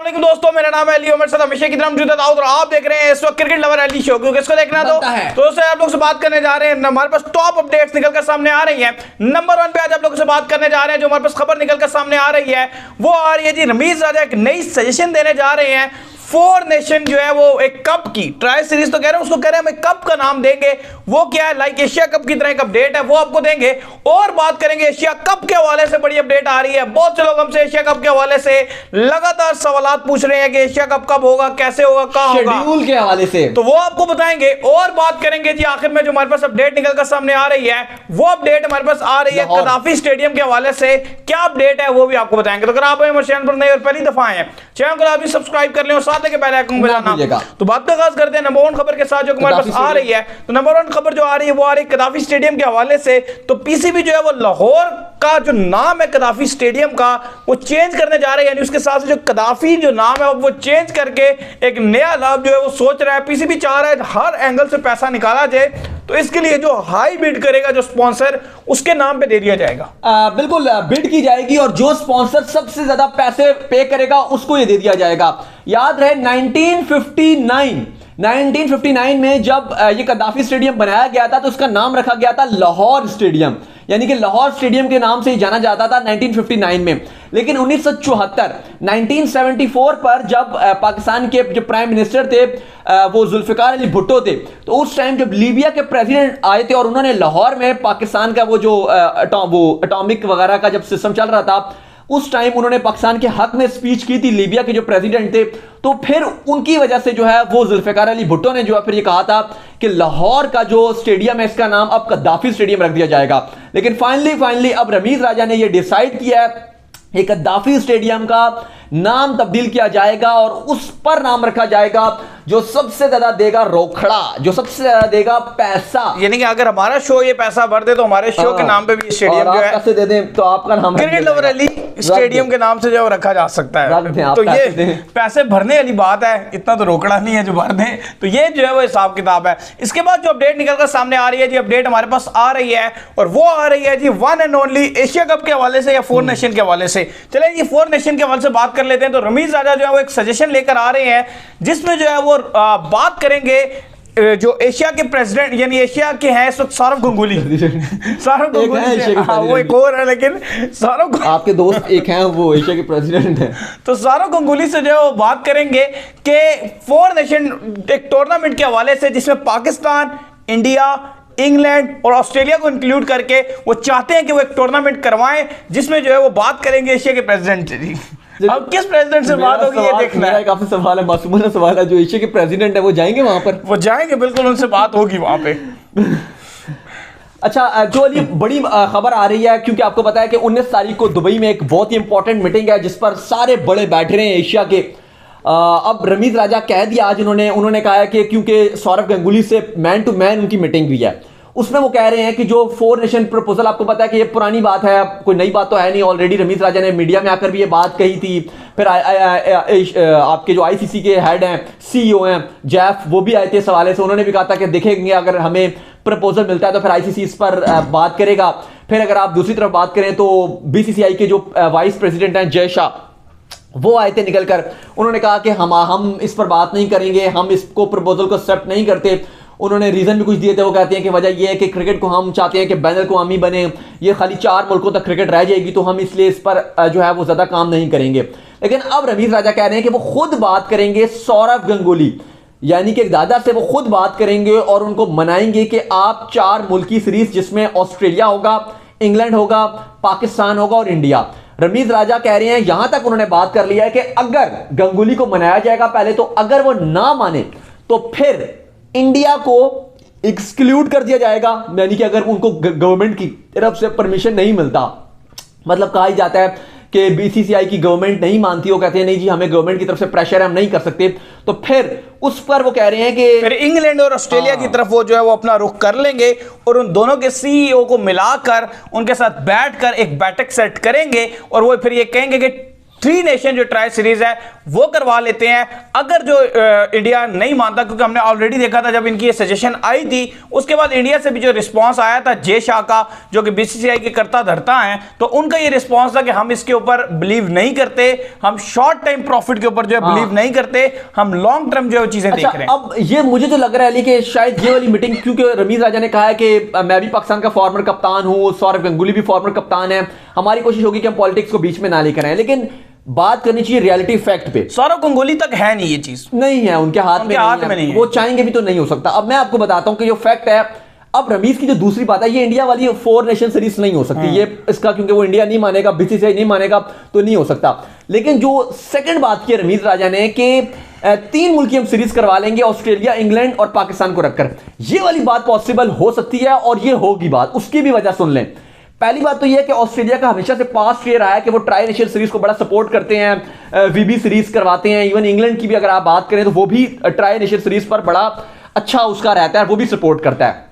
अस्सलाम दोस्तों, मेरा नाम है अली और मेरे साथ हमेशा की तरह मौजूद है दाऊद और आप देख रहे हैं इस वक्त क्रिकेट लवर अली शो। क्योंकि इसको देखना तो दोस्तों आप लोग से बात करने जा रहे हैं। हमारे पास टॉप अपडेट्स निकल कर सामने आ रही हैं। नंबर 1 पे आज आप लोगों से बात करने जा रहे हैं। जो हमारे पास खबर निकल कर सामने आ रही है वो आ रही है जी, रमीज राजा एक नई सजेशन देने जा रहे हैं। फोर नेशन जो है वो एक कप की ट्राई सीरीज तो कह रहे हैं, उसको कह रहे हैं हमें कप का नाम देंगे। वो क्या है, लाइक एशिया कप की तरह एक अपडेट है, वो आपको देंगे। और बात करेंगे एशिया कप के हवाले से, बड़ी अपडेट आ रही है। बहुत से लोग हमसे एशिया कप के हवाले से लगातार सवाल पूछ रहे हैं कि एशिया कप कब होगा, कैसे होगा, कहां होगा, शेड्यूल के हवाले से, तो वो आपको बताएंगे। और बात करेंगे जी आखिर में जो हमारे पास अपडेट निकल कर सामने आ रही है, वो अपडेट हमारे पास आ रही है कदाफी स्टेडियम के हवाले से। क्या अपडेट है वो भी आपको बताएंगे। तो अगर आप हमारे चैनल पर नए और पहली दफा आए हैं, चैनल को आप सब्सक्राइब कर लें और साथ लेके पहले आइकन तो बात का आगाज करते हैं नंबर 1 खबर के साथ जो हमारे पास आ रही है। तो नंबर 1 खबर जो आ रही है वो आ रही है कदाफी स्टेडियम के हवाले से। तो पीसीबी जो है वो लाहौर का जो नाम है कदाफी स्टेडियम का वो चेंज करने जा रहे हैं। यानी उसके साथ जो कदाफी जो नाम है वो चेंज करके एक नया नाम जो है वो सोच रहा है। पीसीबी चाह रहा है हर एंगल से पैसा निकाला जाए, तो इसके लिए जो हाई बिड करेगा जो स्पॉन्सर, उसके नाम पे दे दिया जाएगा। बिल्कुल बिड की जाएगी और जो स्पॉन्सर सबसे ज्यादा पैसे पे करेगा उसको ये दे दिया जाएगा। याद रहे 1959 में जब ये कदाफी स्टेडियम बनाया गया था तो उसका नाम रखा गया था लाहौर स्टेडियम, यानी कि लाहौर स्टेडियम के नाम से ही जाना जाता था 1959 में। लेकिन 1974 पर जब पाकिस्तान के जो प्राइम मिनिस्टर थे वो जुल्फिकार अली भुट्टो थे, तो उस टाइम जब लीबिया के प्रेसिडेंट आए थे और उन्होंने लाहौर में पाकिस्तान का वो जो एटॉमिक वगैरह का जब सिस्टम चल रहा था, उस टाइम उन्होंने पाकिस्तान के हक में स्पीच की थी लीबिया के जो प्रेसिडेंट थे। तो फिर उनकी वजह से जो है वो जुल्फिकार अली भुट्टो ने जो है फिर ये कहा था कि लाहौर का जो स्टेडियम है इसका नाम अब कदाफी स्टेडियम रख दिया जाएगा। लेकिन फाइनली अब रमीज राजा ने ये डिसाइड किया है कि कदाफी स्टेडियम का नाम तब्दील किया जाएगा और उस पर नाम रखा जाएगा जो सबसे ज्यादा देगा रोकड़ा, जो सबसे ज्यादा देगा पैसा। यानी कि अगर हमारा शो ये पैसा भर दे तो हमारे शो के नाम पे भी स्टेडियम जो है पैसे दे दें तो आपका नाम क्रिकेट लवर अली स्टेडियम के नाम से जो रखा जा सकता है। तो ये पैसे भरने वाली बात है, इतना तो रोकड़ा नहीं है जो भर दे। तो ये जो है वो हिसाब किताब है। इसके बाद जो अपडेट निकलकर सामने आ रही है जी, अपडेट हमारे पास आ रही है और वो आ रही है जी one and only Asia cup के हवाले से या फोर नेशन के हवाले से। चले जी फोर नेशन के हवाले से बात कर लेते हैं। तो रमीज राजा जो है वो एक सजेशन लेकर आ रहे हैं जिसमें जो है वो बात करेंगे जो एशिया के प्रेसिडेंट, यानी एशिया के हैं इस वक्त सौरव गंगूली। सौरव गंगूली वो एक और है, लेकिन सौरव आपके दोस्त एक हैं वो एशिया के प्रेसिडेंट हैं। तो सौरव गंगूली से जो है बात करेंगे कि फोर नेशन एक टूर्नामेंट के हवाले से जिसमें पाकिस्तान, इंडिया, इंग्लैंड और ऑस्ट्रेलिया को इंक्लूड करके वो चाहते हैं कि वो एक टूर्नामेंट करवाएं जिसमें जो है वो बात करेंगे एशिया के प्रेसिडेंट से। अब किस प्रेसिडेंट से बात होगी ये देखना है। काफी सवाल है, मासूमाना सवाल है। जो एशिया के प्रेसिडेंट है वो जाएंगे वहां पर? वो जाएंगे, बिल्कुल उनसे बात होगी वहां पे। अच्छा, जो अली बड़ी खबर आ रही है क्योंकि आपको पता है कि 19 तारीख को दुबई में एक बहुत ही इंपॉर्टेंट मीटिंग है जिस पर सारे बड़े बैठ रहे हैं एशिया के। अब रमीज राजा कह दिया आज उन्होंने कहा है कि क्योंकि सौरव गंगूली से मैन टू मैन उनकी मीटिंग हुई है, उसमें वो कह रहे हैं कि जो फोर नेशन प्रपोजल, आपको पता है कि ये पुरानी बात है, कोई नई बात तो है नहीं। ऑलरेडी रमीज राजा ने मीडिया में आकर भी ये बात कही थी। फिर आपके जो आईसीसी के हेड हैं, सीईओ हैं जैफ, वो भी आए थे इस हवाले से। उन्होंने भी कहा था कि देखेंगे अगर हमें प्रपोजल मिलता है तो फिर आईसीसी इस पर बात करेगा। फिर अगर आप दूसरी तरफ बात करें तो बीसीसीआई के जो वाइस प्रेसिडेंट हैं जय शाह, वो आए थे निकल कर। उन्होंने कहा कि हम इस पर बात नहीं करेंगे, हम इसको प्रपोजल को एक्सेप्ट नहीं करते। उन्होंने रीजन भी कुछ दिए थे। वो कहते हैं कि वजह यह है कि क्रिकेट को हम चाहते हैं कि बैन अल-अक़वामी बने, ये खाली 4 मुल्कों तक क्रिकेट रह जाएगी, तो हम इसलिए इस पर जो है वो ज्यादा काम नहीं करेंगे। लेकिन अब रमीज राजा कह रहे हैं कि वो खुद बात करेंगे सौरव गंगूली, यानी कि दादा से वो खुद बात करेंगे और उनको मनाएंगे कि आप 4 मुल्की सीरीज जिसमें ऑस्ट्रेलिया होगा, इंग्लैंड होगा, पाकिस्तान होगा और इंडिया। रमीज राजा कह रहे हैं, यहां तक उन्होंने बात कर लिया है कि अगर गंगूली को मनाया जाएगा पहले, तो अगर वो ना माने तो फिर इंडिया को एक्सक्लूड कर दिया जाएगा। यानी कि अगर उनको गवर्नमेंट की तरफ से परमिशन नहीं मिलता, मतलब कहा ही जाता है कि बीसीसीआई की गवर्नमेंट नहीं मानती, वो कहते हैं नहीं जी हमें गवर्नमेंट की तरफ से प्रेशर है, हम नहीं कर सकते, तो फिर उस पर वो कह रहे हैं कि फिर इंग्लैंड और ऑस्ट्रेलिया की तरफ वो जो है वो अपना रुख कर लेंगे और उन दोनों के सीईओ को मिलाकर उनके साथ बैठकर एक बैठक सेट करेंगे और वो फिर ये कहेंगे कि 3 नेशन जो ट्राई सीरीज है वो करवा लेते हैं। अगर जो इंडिया नहीं मानता, क्योंकि हमने ऑलरेडी देखा था जब इनकी ये सजेशन आई थी, उसके बाद इंडिया से भी जो रिस्पांस आया था जय शाह का, जो कि बीसीसीआई के करता धरता हैं, तो उनका ये रिस्पांस था कि हम इसके ऊपर बिलीव नहीं करते, हम शॉर्ट टाइम प्रॉफिट के ऊपर जो है बिलीव नहीं करते, हम लॉन्ग टर्म जो है चीजें देख रहे हैं। अब ये मुझे तो लग रहा है कि शायद ये वाली मीटिंग, क्योंकि रमीज राजा ने कहा है कि मैं भी पाकिस्तान का फॉर्मर कप्तान हूं, सौरव गंगुली भी फॉर्मर कप्तान है, हमारी कोशिश होगी कि हम पॉलिटिक्स को बीच में ना लेकर आए, लेकिन बात करनी चाहिए रियलिटी फैक्ट पे। सौरव गंगुली तक है नहीं, ये चीज नहीं है उनके हाथ में नहीं है। वो चाहेंगे भी तो नहीं हो सकता। अब मैं आपको बताता हूं कि जो फैक्ट है, अब रमीज की जो दूसरी बात है, ये इंडिया वाली 4 नेशन सीरीज नहीं हो सकती, ये इसका क्योंकि वो इंडिया नहीं मानेगा, बीसीसीआई नहीं मानेगा, तो नहीं हो सकता। लेकिन जो सेकंड बात की रमीज राजा ने कि 3 मुल्क की हम सीरीज करवा लेंगे, ऑस्ट्रेलिया, इंग्लैंड और पाकिस्तान को रखकर, ये वाली बात पॉसिबल हो सकती है और ये होगी बात। उसकी भी वजह सुन लें। पहली बात तो यह है कि ऑस्ट्रेलिया का हमेशा से पास्ट ये रहा है कि वो ट्राई नेशन सीरीज को बड़ा सपोर्ट करते हैं, वीबी सीरीज करवाते हैं। इवन इंग्लैंड की भी अगर आप बात करें तो वो भी ट्राई नेशन सीरीज पर बड़ा अच्छा उसका रहता है, वो भी सपोर्ट करता है।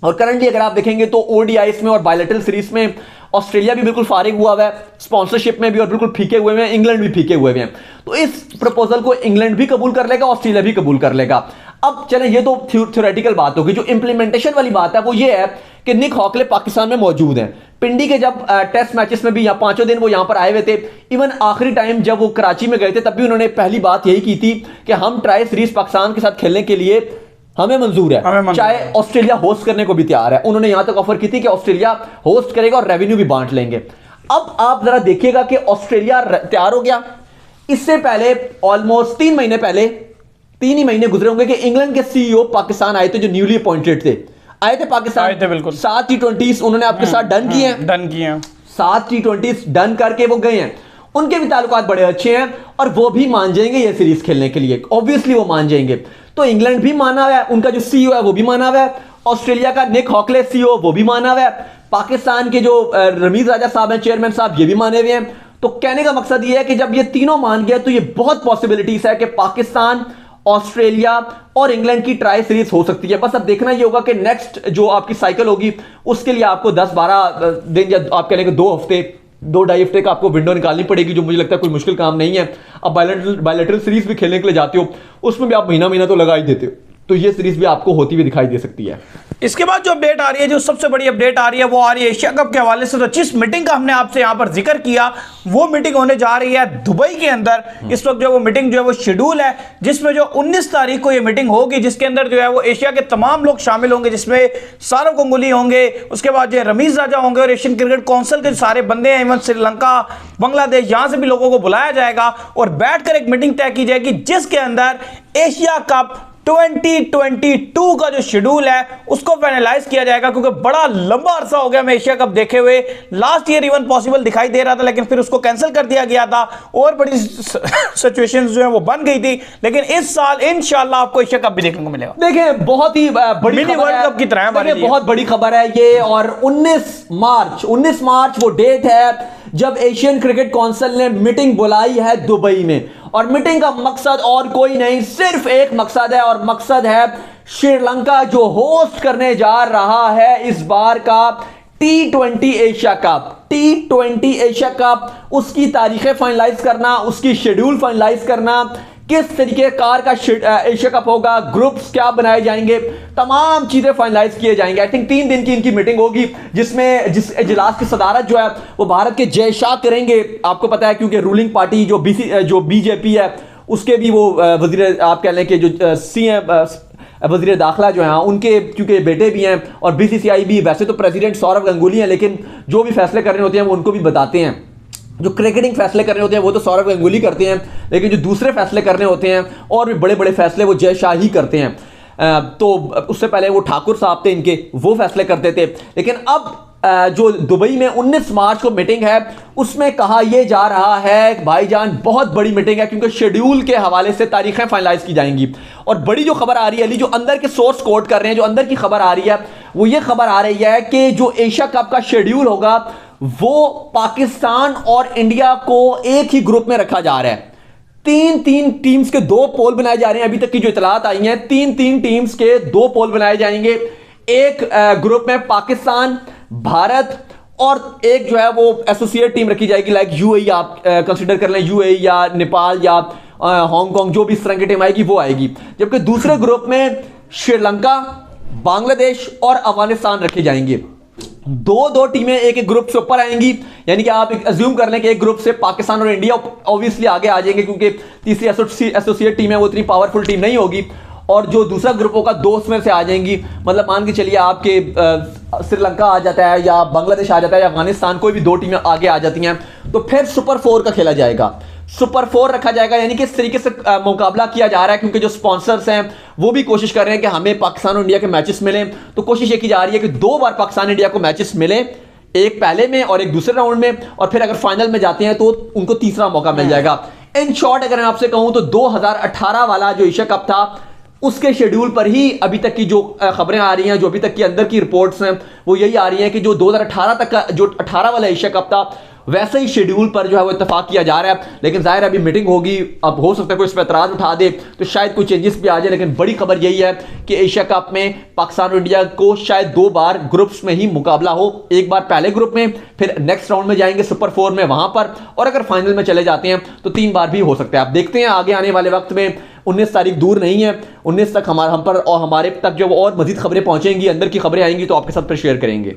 और करंटली अगर आप देखेंगे तो ओडीआईस में और बायलैटरल सीरीज में ऑस्ट्रेलिया भी बिल्कुल फारिग हुआ है, स्पॉन्सरशिप में भी, और बिल्कुल फीके हुए हैं, इंग्लैंड भी फीके हुए हैं। तो इस प्रपोजल को इंग्लैंड भी कबूल कर लेगा, ऑस्ट्रेलिया भी कबूल कर लेगा। अब चलें, ये तो थ्योरेटिकल बात होगी। जो इंप्लीमेंटेशन वाली बात है वो ये है कि निक हॉकले पाकिस्तान में मौजूद हैं। पिंडी के जब टेस्ट मैचेस में भी 5 दिन वो यहां पर आए हुए थे। इवन आखिरी टाइम जब वो कराची में गए थे तब भी उन्होंने पहली बात यही की थी कि हम ट्राई सीरीज पाकिस्तान के साथ खेलने के लिए हमें मंजूर है, चाहे ऑस्ट्रेलिया होस्ट करने को भी तैयार है। उन्होंने यहां तक ऑफर की थी कि ऑस्ट्रेलिया होस्ट करेगा और रेवेन्यू भी बांट लेंगे। अब आप जरा देखिएगा कि ऑस्ट्रेलिया तैयार हो गया। इससे पहले ऑलमोस्ट 3 महीने पहले, 3 ही महीने गुजरे होंगे कि इंग्लैंड के सीईओ पाकिस्तान आए थे, जो न्यूली अपॉइंटेड थे, आए थे पाकिस्तान, आए थे बिल्कुल। 7 T20 उन्होंने आपके साथ डन किए हैं, 7 T20 डन करके वो गए हैं। उनके भी ताल्लुकात बड़े अच्छे हैं और वो भी मान जाएंगे ये सीरीज खेलने के लिए, ऑब्वियसली वो मान जाएंगे। तो इंग्लैंड भी माना हुआ है, उनका जो सीईओ है वो भी माना हुआ है, ऑस्ट्रेलिया का निक हॉकले सीईओ वो भी माना हुआ है, पाकिस्तान के जो रमीज राजा साहब हैं, चेयरमैन साहब, ये भी माने हुए हैं। तो कहने का मकसद ये है कि जब ये तीनों मान गए तो ये बहुत पॉसिबिलिटीज है कि पाकिस्तान, ऑस्ट्रेलिया और इंग्लैंड की ट्राई सीरीज हो सकती है। बस अब देखना ये होगा कि नेक्स्ट जो आपकी साइकिल होगी उसके लिए आपको 10-12 दिन या आप कह लेंगे 2 हफ्ते, 2-2.5 हफ्ते का आपको विंडो निकालनी पड़ेगी, जो मुझे लगता है कोई मुश्किल काम नहीं है। अब बायलैटरल सीरीज भी खेलने के लिए जाते हो, उसमें भी आप महीना तो लगा ही देते हो, तो ये सीरीज भी आपको होती हुई दिखाई दे सकती है। इसके बाद जो अपडेट आ रही है, जो सबसे बड़ी अपडेट आ रही है, वो आ रही है एशिया कप के हवाले से। तो जिस मीटिंग का हमने आपसे यहां पर जिक्र किया, वो मीटिंग होने जा रही है दुबई के अंदर। इस वक्त जो वो मीटिंग जो है वो शेड्यूल है, जिसमें जो 19 तारीख को ये मीटिंग होगी, जिसके अंदर जो है वो एशिया के तमाम लोग शामिल होंगे, जिसमें सौरव गंगुली होंगे, उसके बाद जो रमीज राजा होंगे और एशियन क्रिकेट काउंसिल के सारे बंदे हैं, इवन श्रीलंका, बांग्लादेश, यहां से भी लोगों को बुलाया जाएगा और बैठकर एक मीटिंग तय की जाएगी, जिसके अंदर एशिया कप 2022 का जो शेड्यूल है उसको फाइनलाइज किया जाएगा। क्योंकि बड़ा लंबा अरसा हो गया मैं एशिया कप देखे हुए, लास्ट ईयर इवन पॉसिबल दिखाई दे रहा था, लेकिन फिर उसको कैंसिल कर दिया गया था और बड़ी सिचुएशंस जो है वो बन गई थी। लेकिन इस साल इंशाल्लाह आपको एशिया कप भी देखने को मिलेगा। देखिए, बहुत ही बड़ी मिनी वर्ल्ड कप की तरह है, बहुत बड़ी खबर है ये। और 19 मार्च वो डेट है जब एशियन क्रिकेट काउंसिल ने मीटिंग बुलाई है दुबई में, और मीटिंग का मकसद और कोई नहीं, सिर्फ एक मकसद है, और मकसद है श्रीलंका जो होस्ट करने जा रहा है इस बार का T20 Asia cup. T20 Asia cup, उसकी तारीखें फाइनलाइज करना, उसकी शेड्यूल फाइनलाइज करना, किस तरीके कार का एशिया कप होगा, ग्रुप्स क्या बनाए जाएंगे, तमाम चीजें फाइनलाइज किए जाएंगे। आई थिंक 3 दिन की इनकी मीटिंग होगी, जिसमें जिस इजलास की सदारत जो है वो भारत के जय शाह करेंगे। आपको पता है क्योंकि रूलिंग पार्टी जो बीजेपी है उसके भी वो वजीर, आप कह लें कि जो सीएम वजीर दाखिला जो हैं उनके क्योंकि बेटे भी हैं, और बीसीसीआई भी, वैसे तो प्रेसिडेंट सौरव गंगुली हैं, लेकिन जो भी फैसले करने होते हैं वो उनको भी बताते हैं। जो क्रिकेटिंग फैसले करने होते हैं वो तो सौरव गंगुली करते हैं, लेकिन जो दूसरे फैसले करने होते हैं और भी बड़े बड़े फैसले वो जय शाह ही करते हैं। तो उससे पहले वो ठाकुर साहब थे इनके, वो फैसले करते थे। लेकिन अब जो दुबई में 19 मार्च को मीटिंग है, उसमें कहा यह जा रहा है भाईजान बहुत बड़ी मीटिंग है, क्योंकि शेड्यूल के हवाले से तारीखें फाइनलाइज की जाएंगी। और बड़ी जो खबर आ रही है अली, जो अंदर के सोर्स कोट कर रहे हैं, जो अंदर की खबर आ रही है वो ये खबर आ रही है कि जो एशिया कप का शेड्यूल होगा वो पाकिस्तान और इंडिया को एक ही ग्रुप में रखा जा रहा है। 3 टीम्स के 2 पोल बनाए जा रहे हैं। अभी तक की जो इतलात आई हैं, 3 टीम्स के 2 पोल बनाए जाएंगे। एक ग्रुप में पाकिस्तान, भारत और एक जो है वो एसोसिएट टीम रखी जाएगी, लाइक यूएई आप कंसीडर कर लें, यूएई या नेपाल या हांगकांग, जो भी इस तरह की टीम आएगी वो आएगी। जबकि दूसरे ग्रुप में श्रीलंका, बांग्लादेश और अफगानिस्तान रखे जाएंगे। दो टीमें एक एक ग्रुप से ऊपर आएंगी, यानी कि आप अज्यूम कर लें कि एक ग्रुप से पाकिस्तान और इंडिया ऑब्वियसली आगे आ जाएंगे, क्योंकि तीसरी एसोसिएट टीम है वो इतनी पावरफुल टीम नहीं होगी, और जो दूसरा ग्रुप होगा दो उसमें से आ जाएंगी। मतलब मान के चलिए आपके श्रीलंका आ जाता है या बांग्लादेश आ जाता है या अफगानिस्तान, कोई भी दो टीमें आगे आ जाती हैं, तो फिर सुपर 4 का खेला जाएगा, सुपर 4 रखा जाएगा। यानी कि इस तरीके से मुकाबला किया जा रहा है, क्योंकि जो स्पॉन्सर्स हैं वो भी कोशिश कर रहे हैं कि हमें पाकिस्तान और इंडिया के मैचेस मिले। तो कोशिश ये की जा रही है कि 2 बार पाकिस्तान इंडिया को मैचेस मिले, एक पहले में और एक दूसरे राउंड में, और फिर अगर फाइनल में जाते हैं तो उनको तीसरा मौका मिल जाएगा। इन शॉर्ट अगर मैं आपसे कहूं तो 2018 वाला जो एशिया कप था उसके शेड्यूल पर ही अभी तक की जो खबरें आ रही हैं, जो अभी तक की अंदर की रिपोर्ट्स हैं, वो यही आ रही हैं कि जो 2018 तक का जो 18 वाला एशिया कप था वैसे ही शेड्यूल पर जो है वो इत्तेफाक किया जा रहा है। लेकिन जाहिर अभी मीटिंग होगी, अब हो सकता है कोई इस पर एतराज उठा दे तो शायद कोई चेंजेस भी आ जाए। लेकिन बड़ी खबर यही है कि एशिया कप में पाकिस्तान और इंडिया को शायद 2 बार ग्रुप्स में ही मुकाबला हो, एक बार पहले ग्रुप में, फिर नेक्स्ट राउंड में जाएंगे सुपर 4 में वहां पर, और अगर फाइनल में चले जाते हैं तो 3 बार भी हो सकता है। आप देखते हैं आगे आने वाले वक्त में, 19 तारीख दूर नहीं है, 19 तक हम पर और हमारे तक जो और मजीद खबरें पहुंचेंगी, अंदर की खबरें आएंगी तो आपके साथ फिर शेयर करेंगे।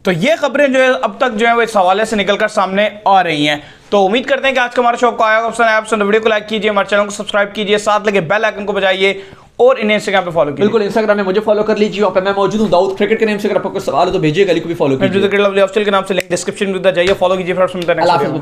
तो ये खबरें जो है अब तक जो है वो इस हवाले से निकलकर सामने आ रही हैं। तो उम्मीद करते हैं कि आज का हमारा शो को आया होगा। वीडियो को लाइक कीजिए, हमारे चैनल को सब्सक्राइब कीजिए, साथ लगे बेल आइकन को बजाइए और इन्हें इंस्टाग्राम पे फॉलो कीजिए। बिल्कुल, इंस्टाग्राम में मुझे फॉलो कर लीजिए, और मैं मौजूद हूं दाऊद क्रिकेट के नाम से। अगर आपको कोई सवाल हो तो भेजिएगा, को भी फॉलो कीजिए के नाम से, लिंक डिस्क्रिप्शन में जाइए, फॉलो कीजिए।